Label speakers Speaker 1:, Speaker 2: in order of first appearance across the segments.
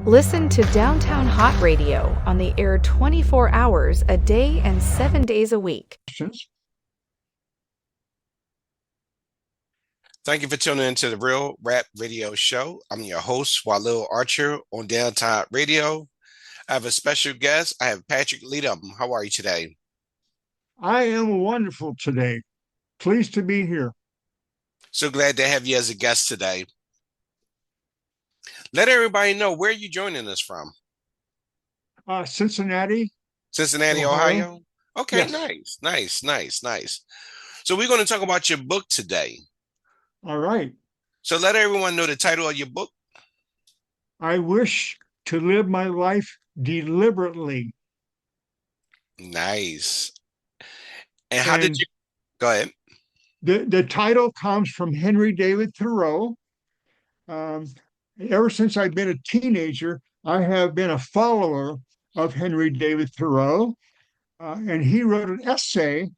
Speaker 1: Listen to Downtown Hot Radio on the air 24 hours a day and 7 days a week.
Speaker 2: Thank you for tuning into the Real Rap Radio Show. I'm your host, Walil Archer on Downtown Radio. I have a special guest. I have Patric Leedom. How are you today?
Speaker 3: I am wonderful today. Pleased to be here.
Speaker 2: So glad to have you as a guest today. Let everybody know where you're joining us from.
Speaker 3: Cincinnati.
Speaker 2: Cincinnati, Ohio? Okay,
Speaker 3: Yes.
Speaker 2: Nice. So we're going to talk about your book today.
Speaker 3: All right.
Speaker 2: So let everyone know the title of your book.
Speaker 3: I wish to live my life deliberately.
Speaker 2: Nice. And how did you go ahead?
Speaker 3: The title comes from Henry David Thoreau. Ever since I've been a teenager, I have been a follower of Henry David Thoreau, and he wrote an essay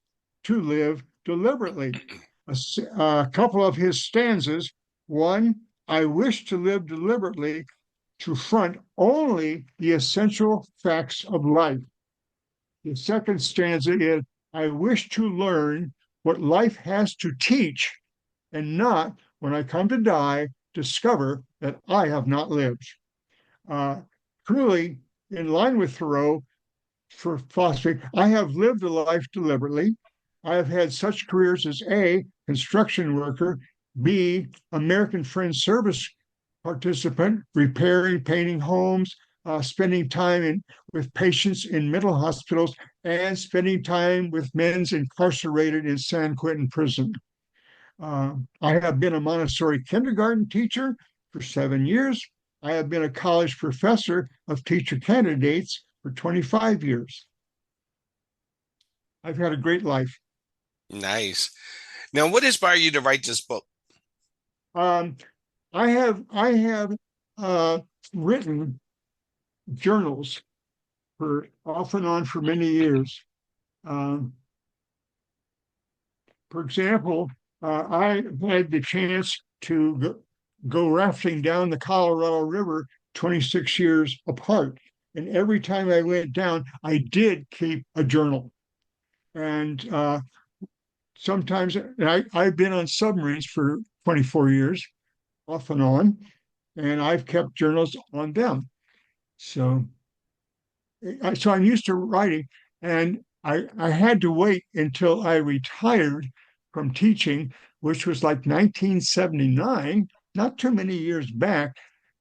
Speaker 3: to live deliberately. A couple of his stanzas. One, I wish to live deliberately to front only the essential facts of life. The second stanza is, I wish to learn what life has to teach and not, when I come to die, discover that I have not lived. Truly, in line with Thoreau for philosophy, I have lived a life deliberately. I have had such careers as A, construction worker, B, American Friends Service participant, repairing, painting homes, spending time with patients in mental hospitals, and spending time with men incarcerated in San Quentin prison. I have been a Montessori kindergarten teacher for 7 years. I have been a college professor of teacher candidates for 25 years. I've had a great life.
Speaker 2: Nice. Now, what inspired you to write this book?
Speaker 3: I have written journals for off and on for many years. For example, I had the chance to go rafting down the Colorado River 26 years apart. And every time I went down, I did keep a journal. And sometimes I've been on submarines for 24 years, off and on, and I've kept journals on them. So I'm used to writing, and I had to wait until I retired from teaching, which was like 1979, not too many years back.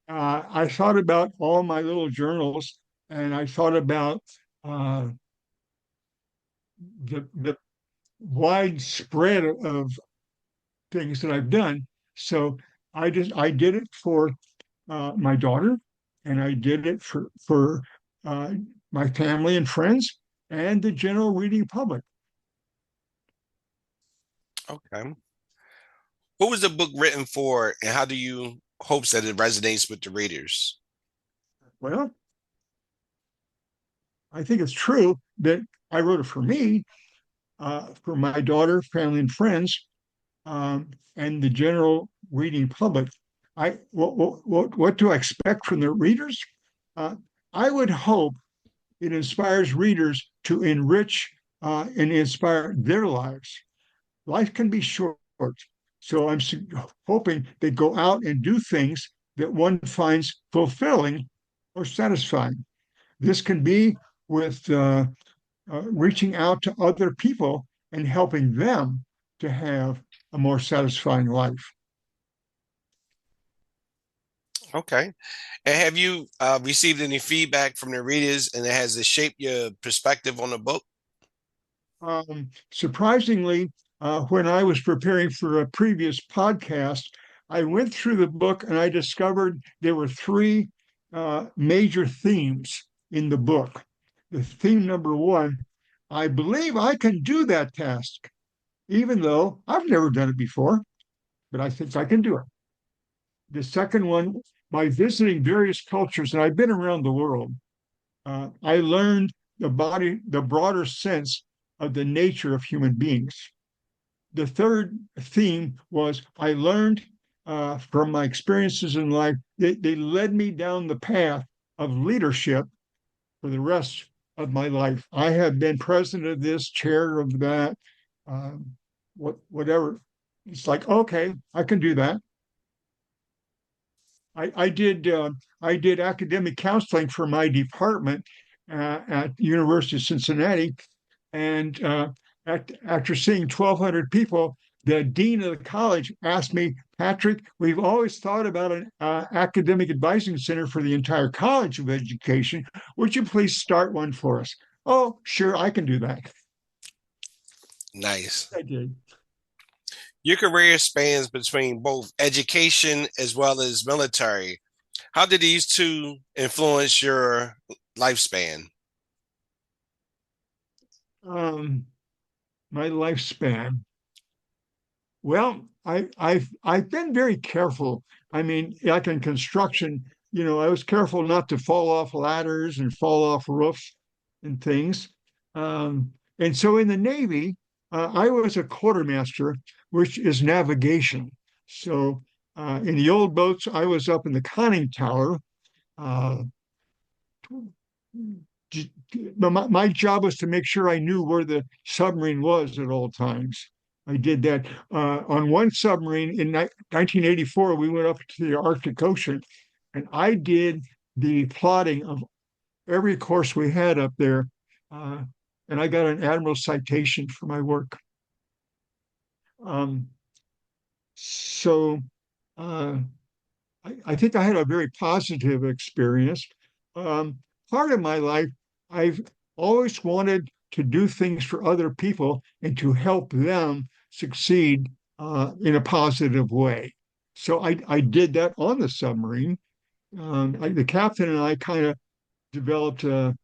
Speaker 3: I thought about all my little journals, and I thought about the widespread of things that I've done. So I did it for my daughter, and I did it for my family and friends and the general reading public.
Speaker 2: Okay. What was the book written for, and how do you hopes that it resonates with the readers?
Speaker 3: Well, I think it's true that I wrote it for me, for my daughter, family, and friends, and the general reading public. What do I expect from the readers? I would hope it inspires readers to enrich and inspire their lives. Life can be short, so I'm hoping they go out and do things that one finds fulfilling or satisfying. This can be with reaching out to other people and helping them to have a more satisfying life.
Speaker 2: Okay. And have you received any feedback from the readers, and has it shaped your perspective on the book?
Speaker 3: Surprisingly, when I was preparing for a previous podcast, I went through the book and I discovered there were three major themes in the book. The theme number one, I believe I can do that task, even though I've never done it before, but I think I can do it. The second one, by visiting various cultures, and I've been around the world, I learned the broader sense of the nature of human beings. The third theme was I learned from my experiences in life, they led me down the path of leadership for the rest of my life. I have been president of this, chair of that, whatever. It's like, okay, I can do that. I did academic counseling for my department at the University of Cincinnati, and after seeing 1,200 people, the dean of the college asked me, Patrick, we've always thought about an academic advising center for the entire College of Education. Would you please start one for us? Oh, sure, I can do that.
Speaker 2: Nice.
Speaker 3: I did.
Speaker 2: Your career spans between both education as well as military. How did these two influence your lifespan?
Speaker 3: My lifespan. Well, I've been very careful. I mean, like in construction, I was careful not to fall off ladders and fall off roofs and things. And so in the Navy, I was a quartermaster, which is navigation. So in the old boats, I was up in the conning tower. Uh, my job was to make sure I knew where the submarine was at all times. I did that on one submarine in 1984. We went up to the Arctic Ocean, and I did the plotting of every course we had up there, uh, and I got an admiral citation for my work. Um, so uh, I think I had a very positive experience. Um, Part of my life, I've always wanted to do things for other people and to help them succeed in a positive way. So I did that on the submarine. The captain and I kind of developed a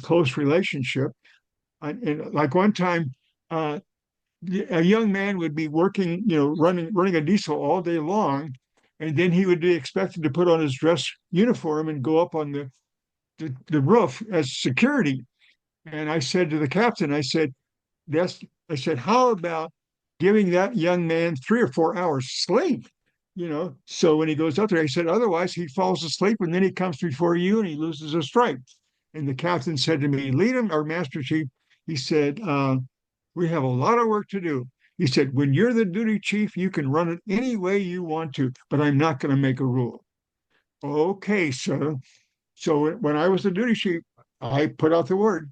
Speaker 3: close relationship. And like one time, uh, a young man would be working, running a diesel all day long, and then he would be expected to put on his dress uniform and go up on the roof as security. And I said to the captain, that's, I said, how about giving that young man 3 or 4 hours sleep? So when he goes up there, I said, otherwise he falls asleep and then he comes before you and he loses a stripe. And the captain said to me, Leedom, our master chief, he said, we have a lot of work to do. He said, when you're the duty chief, you can run it any way you want to, but I'm not going to make a rule. Okay, sir. So when I was the duty chief, I put out the word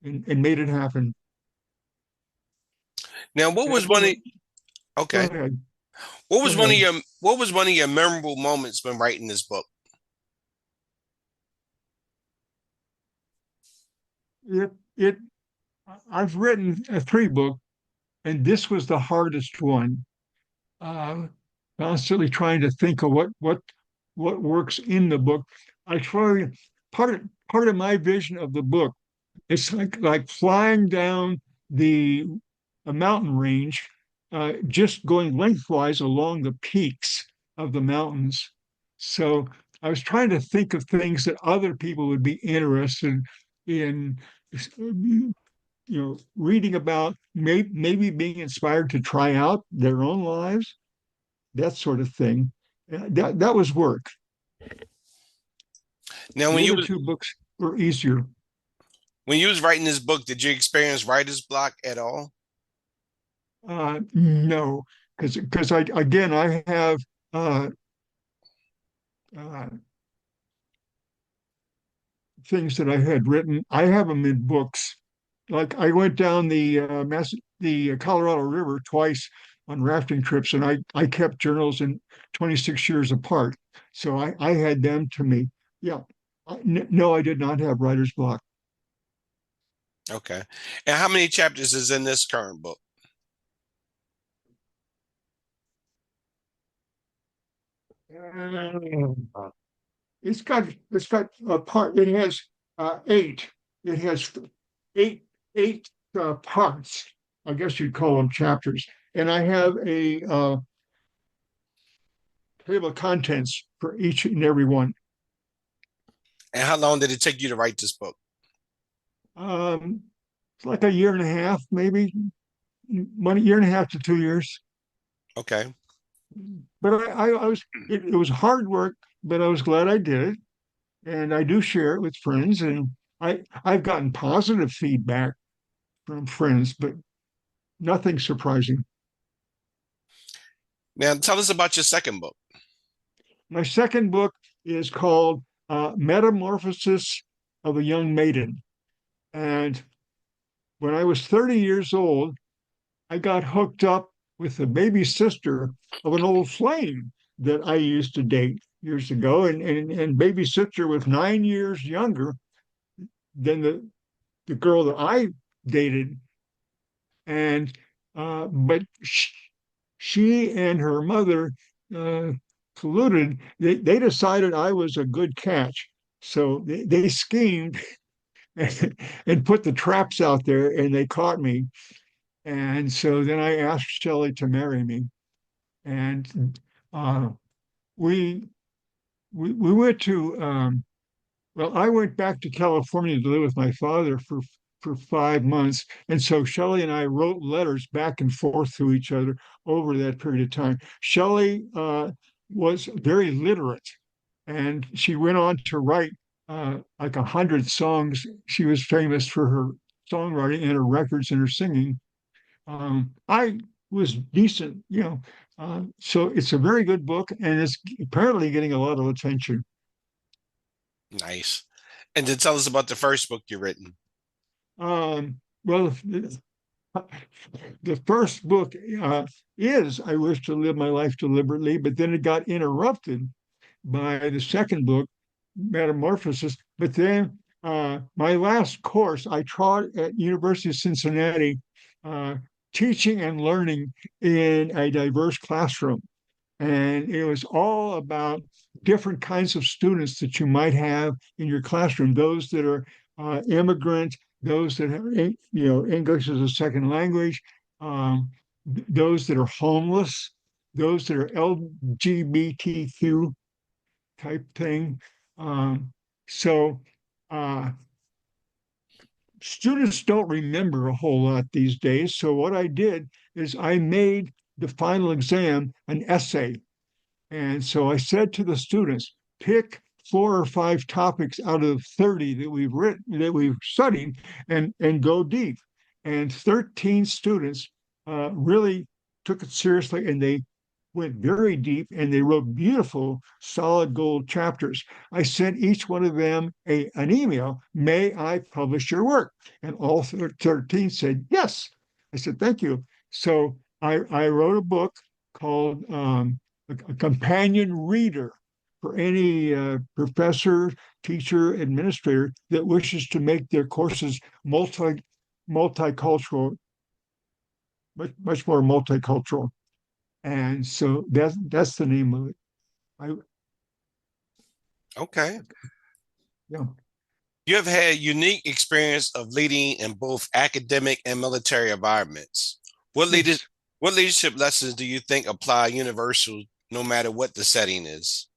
Speaker 3: and made it happen.
Speaker 2: Now, what was one of
Speaker 3: Go
Speaker 2: okay?
Speaker 3: ahead.
Speaker 2: What
Speaker 3: Go
Speaker 2: was one of
Speaker 3: ahead.
Speaker 2: your memorable moments when writing this book?
Speaker 3: It I've written 3 books, and this was the hardest one. Uh, Constantly trying to think of what works in the book. I try part of my vision of the book. It's like flying down the a mountain range, just going lengthwise along the peaks of the mountains. So I was trying to think of things that other people would be interested in, reading about, maybe being inspired to try out their own lives, that sort of thing. That was work.
Speaker 2: Now,
Speaker 3: The other 2 books were easier.
Speaker 2: when you was writing this book, did you experience writer's block at all?
Speaker 3: No, because I have uh, uh, things that I had written. I have them in books. Like I went down the Colorado River twice on rafting trips, and I kept journals in 26 years apart. So I had them to me. Yeah. No, I did not have writer's block.
Speaker 2: Okay. And how many chapters is in this current book?
Speaker 3: Uh, it's got a part. It has 8. It has eight parts. I guess you'd call them chapters. And I have a table of contents for each and every one.
Speaker 2: And how long did it take you to write this book?
Speaker 3: It's like a year and a half, maybe 1 year and a half to 2 years.
Speaker 2: Okay.
Speaker 3: But I was it was hard work, but I was glad I did it. and I do share it with friends, and I've gotten positive feedback from friends, but nothing surprising.
Speaker 2: Now, tell us about your second book.
Speaker 3: My second book is called Metamorphosis of a Young Maiden. And when I was 30 years old, I got hooked up with the baby sister of an old flame that I used to date years ago. And baby sister was 9 years younger than the girl that I dated. And but she and her mother uh, colluded. They decided I was a good catch. So they schemed and put the traps out there, and they caught me. And so then I asked Shelley to marry me, and uh, we, we went to well, I went back to California to live with my father for 5 months, and so Shelley and I wrote letters back and forth to each other over that period of time. Shelley was very literate, and she went on to write like 100 songs. She was famous for her songwriting and her records and her singing. I was decent, you know. So it's a very good book, and it's apparently getting a lot of attention.
Speaker 2: Nice. And then tell us about the first book you've written.
Speaker 3: Well, the first book is I Wish to Live My Life Deliberately, but then it got interrupted by the second book, Metamorphosis. But then my last course I taught at University of Cincinnati, uh, teaching and learning in a diverse classroom. And it was all about different kinds of students that you might have in your classroom, those that are immigrant, those that have, English as a second language, um, those that are homeless, those that are LGBTQ type thing. Um, so uh, students don't remember a whole lot these days. So what I did is I made the final exam an essay. And so I said to the students, pick 4 or 5 topics out of 30 that we've written, that we've studied, and go deep. And 13 students really took it seriously, and they went very deep, and they wrote beautiful solid gold chapters. I sent each one of them an email, may I publish your work? And all 13 said yes. I said, thank you. So I wrote a book called a companion reader for any professor, teacher, administrator that wishes to make their courses multicultural, much more multicultural. And so that's the name of it. I
Speaker 2: Okay.
Speaker 3: Yeah.
Speaker 2: You have had unique experience of leading in both academic and military environments. What leader,
Speaker 3: Yes.
Speaker 2: what leadership lessons do you think apply universal no matter what the setting is?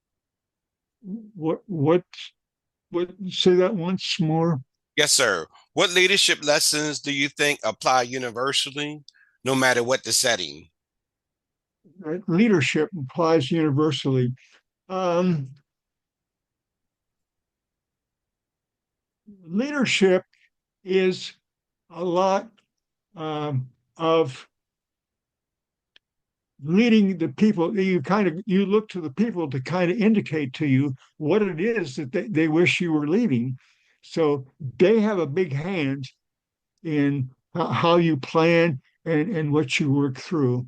Speaker 3: What what what say that once more?
Speaker 2: Yes, sir. What leadership lessons do you think apply universally no matter what the setting?
Speaker 3: Right? Leadership applies universally. Um, Leadership is a lot of leading the people. You look to the people to kind of indicate to you what it is that they wish you were leading. So they have a big hand in how you plan and what you work through.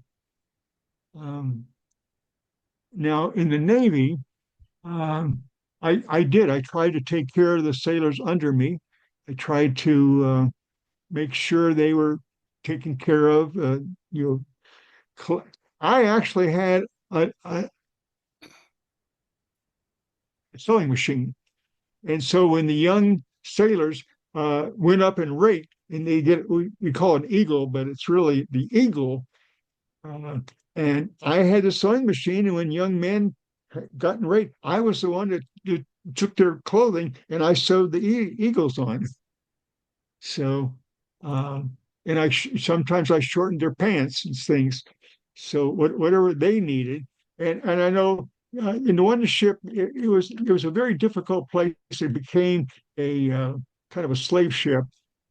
Speaker 3: Now in the Navy, um, I tried to take care of the sailors under me. I tried to make sure they were taken care of. You I actually had a sewing machine. And so when the young sailors went up in rate, and we call it an eagle, but it's really the eagle. Uh, and I had a sewing machine, and when young men got in rate, I was the one that took their clothing and I sewed the eagles on. So, and sometimes I shortened their pants and things. So whatever they needed, and I know in the one ship, it was a very difficult place. It became a kind of a slave ship,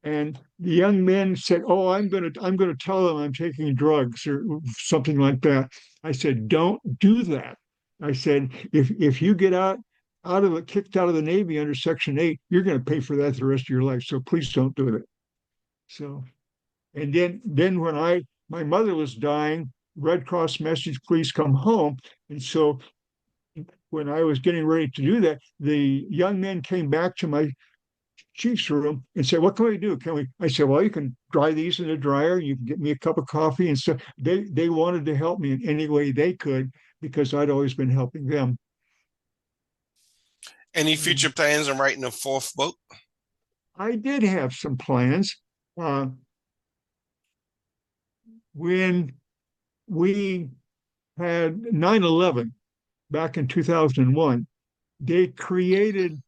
Speaker 3: and the young men said, "Oh, I'm gonna tell them I'm taking drugs or something like that." I said, "Don't do that." I said, "If you get kicked out of the Navy under Section 8, you're going to pay for that the rest of your life. So please don't do it." So, and then when my mother was dying, Red Cross message, "Please come home." And so when I was getting ready to do that, the young men came back to my chief's room and said, "What can we do? Can we?" I said, "Well, you can dry these in the dryer. You can get me a cup of coffee." And so they wanted to help me in any way they could because I'd always been helping them.
Speaker 2: Any future plans on writing a fourth book?
Speaker 3: I did have some plans. Uh, when we had 9/11 back in 2001, they created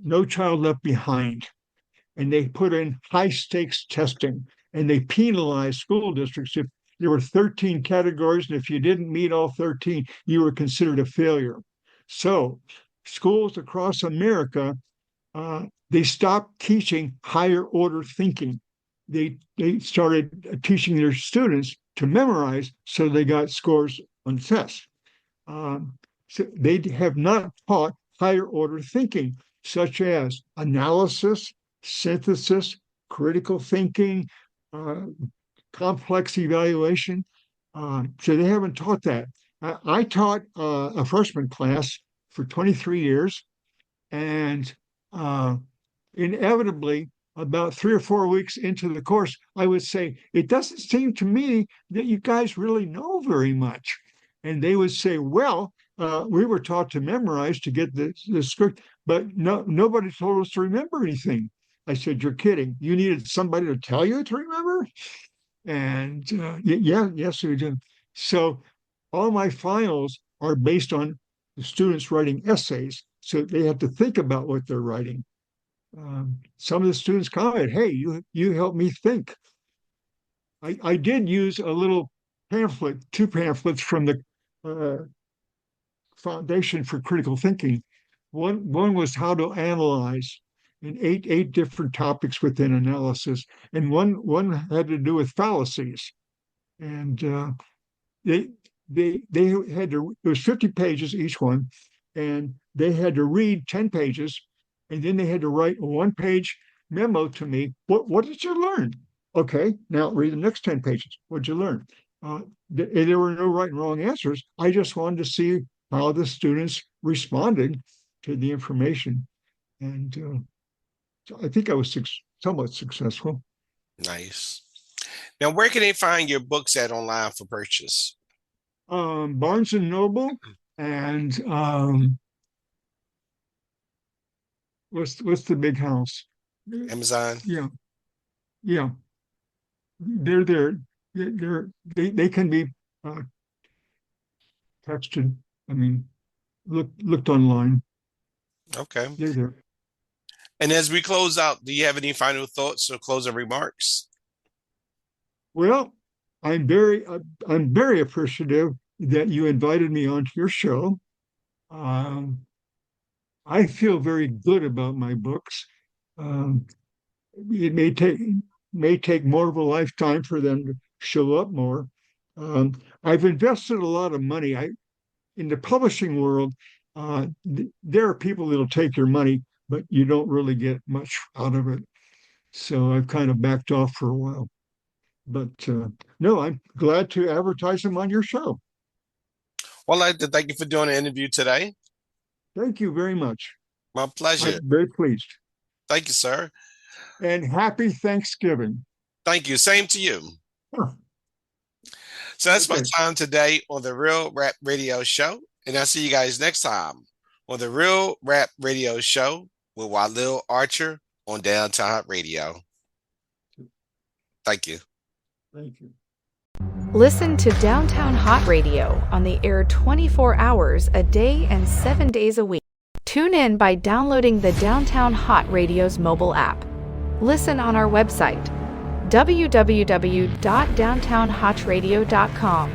Speaker 3: No Child Left Behind, and they put in high stakes testing, and they penalized school districts. If there were 13 categories, and if you didn't meet all 13, you were considered a failure. So schools across America, they stopped teaching higher order thinking. They started teaching their students to memorize so they got scores on tests. So they have not taught higher order thinking, such as analysis, synthesis, critical thinking, complex evaluation. So they haven't taught that. I taught a freshman class for 23 years, and inevitably, about 3 or 4 weeks into the course, I would say, "It doesn't seem to me that you guys really know very much." And they would say, "Well, we were taught to memorize to get the script, but nobody told us to remember anything." I said, "You're kidding. You needed somebody to tell you to remember?" And yes, we do. So all my finals are based on the students writing essays. So they have to think about what they're writing. Some of the students comment, "Hey, you helped me think." I did use a little pamphlet, 2 pamphlets from the Foundation for Critical Thinking. One was how to analyze, and eight different topics within analysis, and one had to do with fallacies, and they had to. It was 50 pages each one, and they had to read 10 pages, and then they had to write a 1-page memo to me. What did you learn? Okay, now read the next 10 pages. What'd you learn? There were no right and wrong answers. I just wanted to see how the students responded to the information. And so I think I was somewhat successful.
Speaker 2: Nice. Now, where can they find your books at online for purchase?
Speaker 3: Barnes and Noble, and what's the big house?
Speaker 2: Amazon?
Speaker 3: Yeah. They're there. They can be texted. I mean, looked online.
Speaker 2: Okay.
Speaker 3: They're there.
Speaker 2: And as we close out, do you have any final thoughts or closing remarks?
Speaker 3: Well, I'm very appreciative that you invited me onto your show. I feel very good about my books. It may take more of a lifetime for them to show up more. I've invested a lot of money. In the publishing world, there are people that'll take your money, but you don't really get much out of it. So I've kind of backed off for a while. But no, I'm glad to advertise them on your show.
Speaker 2: Well, I'd like to thank you for doing the interview today.
Speaker 3: Thank you very much.
Speaker 2: My pleasure.
Speaker 3: I'm very pleased.
Speaker 2: Thank you, sir.
Speaker 3: And happy Thanksgiving.
Speaker 2: Thank you. Same to you.
Speaker 3: Huh.
Speaker 2: So that's
Speaker 3: Okay.
Speaker 2: my time today on the Real Rap Radio Show. And I'll see you guys next time on the Real Rap Radio Show with Walil Archer on Downtown Hot Radio. Thank you.
Speaker 3: Thank you.
Speaker 1: Listen to Downtown Hot Radio on the air 24 hours a day and 7 days a week. Tune in by downloading the Downtown Hot Radio's mobile app. Listen on our website, www.downtownhotradio.com.